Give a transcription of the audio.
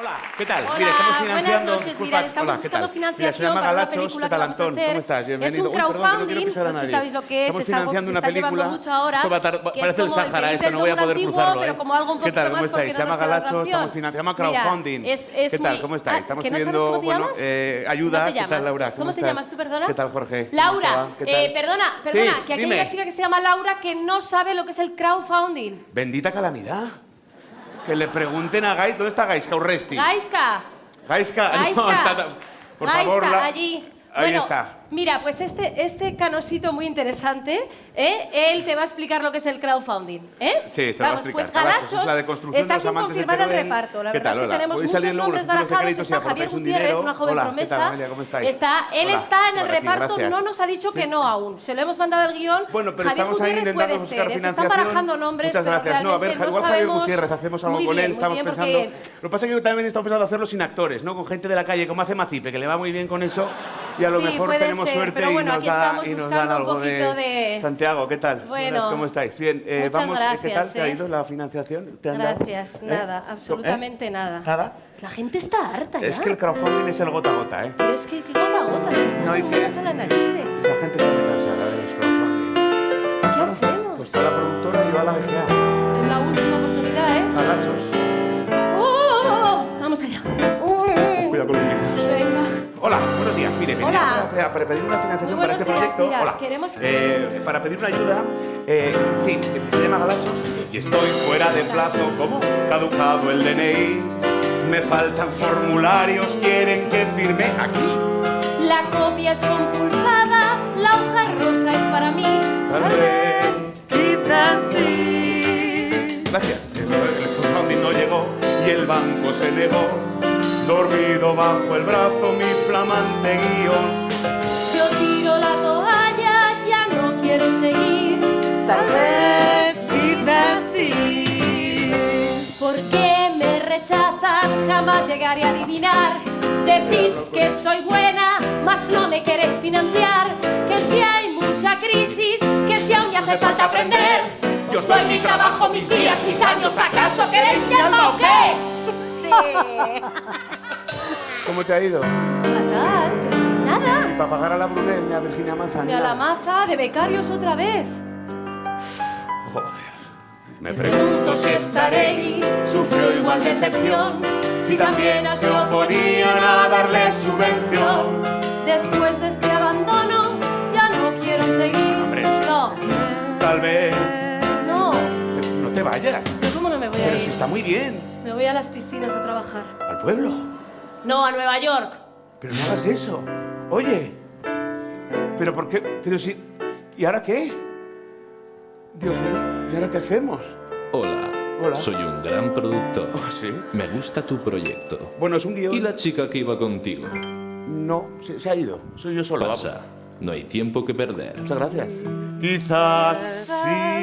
Hola, ¿qué tal? Hola, Mira, estamos financiando... buenas noches. Mirad, estamos buscando financiación para una película que vamos a hacer. ¿Cómo estás? Bienvenido. Es un crowdfunding, no sé si sabéis lo que es algo que se está llevando mucho ahora, que es parece el como el Sahara, Felipe esto no voy a poder antiguo, cruzarlo, pero como algo un ¿Qué poquito tal? ¿Cómo más porque estáis? Se no llama nos queda Galacho, ración. estamos financiando, se llama crowdfunding. Es ¿Qué tal? muy... ¿Cómo estáis? Estamos ¿que no sabes pidiendo, cómo te bueno, llamas? ayuda. ¿Cómo te ¿Qué tal, llamas? Laura? ¿Cómo te llamas tú, perdona? ¿Qué tal, Jorge? Laura, ¿Qué tal? perdona, Sí, que aquí hay dime. una chica que se llama Laura que no sabe lo que es el crowdfunding. Bendita calamidad. Que le pregunten a Gai, ¿dónde está Gaiska Urresti? Gaiska. Gaiska, no, Gaiska. está... Por favor, allí. Ahí Bueno, está. Mira, pues este canosito muy interesante, él te va a explicar lo que es el crowdfunding, ¿eh? Sí, te lo va a Vamos, explicar. pues Galachos Es la deconstrucción está de los sin amantes de confirmar el Teruel. reparto. La ¿Qué verdad tal? es que Hola. tenemos Podéis muchos salir luego nombres los títulos de barajados. crédito si Está Javier aportáis un Gutiérrez, dinero. una joven Hola, ¿qué promesa. tal, Amelia? ¿Cómo estáis? Él Hola. está en el Por aquí, reparto, gracias. no nos ha dicho que Sí. no aún. Se lo hemos mandado el guión. Bueno, pero Javier estamos ahí Gutiérrez intentando puede buscar ser, se financiación. están barajando nombres, Muchas pero gracias. No, a ver, realmente igual no Javier sabemos. Gutiérrez, hacemos algo Muy con bien, él, muy estamos bien, pensando... porque- Lo que pasa es que también estamos pensando hacerlo sin actores, ¿no? Con gente de la calle, como hace Macipe, que le va muy bien con eso, y a lo Sí, mejor puede tenemos ser, suerte pero y bueno, nos aquí estamos dan buscando un algo poquito de... Santiago, ¿qué tal? Bueno, Buenas, ¿cómo estáis? Bien, muchas vamos, ¿qué tal? gracias, ¿Te ha ido la financiación? ¿Te han dado? Gracias, nada, absolutamente nada. ¿Nada? La gente está harta ya. Es que el crowdfunding es el gota a gota, ¿eh? Pero es que gota a gota, se está No todo hay el que- mundo hasta las narices. La gente está muy cansada de los crowdfunding. ¿Qué hacemos? Pues está la productora y yo a la BGA. Es la última oportunidad, ¿eh? Agachos. Vamos allá. Cuidado con los micros. Venga. Hola, buenos días. Mire, venía Hola. para pedir una financiación Muy para este buenos días, proyecto. mira, Hola. queremos- Para pedir una ayuda. Sí, se llama Galachos y estoy fuera de plazo. ¿Cómo? Caducado el DNI. Me faltan formularios, quieren que firme aquí. La copia es compulsada, la hoja rosa es para mí. Tal vez, quizás sí. Gracias. El crowdfunding no llegó y el banco se negó. Dormido bajo el brazo mi flamante guión. Yo tiro la toalla, ya no quiero seguir. Tal vez, quizás sí. ¿Por qué me rechazan? Jamás llegaré a adivinar. Decís que soy buena, mas no me queréis financiar. Que si hay mucha crisis, que si aún me hace falta aprender. Yo Os doy mi trabajo, mis días, mis años. ¿Acaso queréis mi alma o qué? Sí. ¿Cómo te ha ido? Fatal, pero sin nada. Y para pagar a la Brunet ni a Virginia Manzanilla. Ni a la maza de becarios otra vez. Joder. Me pregunto si Staregui sufrió igual decepción, si también se oponían a darle subvención. Después de este abandono, ya no quiero seguir. Hombre, No, Tal vez no. no te vayas. ¿Pero cómo no me voy a Pero ir? si está muy bien. Me voy a las piscinas a trabajar. Al pueblo. No, a Nueva York. Pero no hagas eso. Oye. ¿Pero por qué? Pero si... ¿Y ahora qué? Dios mío, ¿y ahora qué hacemos? Hola. Hola. Soy un gran productor. Oh, ¿sí? Me gusta tu proyecto. Bueno, es un guión. ¿Y la chica que iba contigo? No, se ha ido. Soy yo solo. Pasa. No hay tiempo que perder. Muchas gracias. Quizás sí.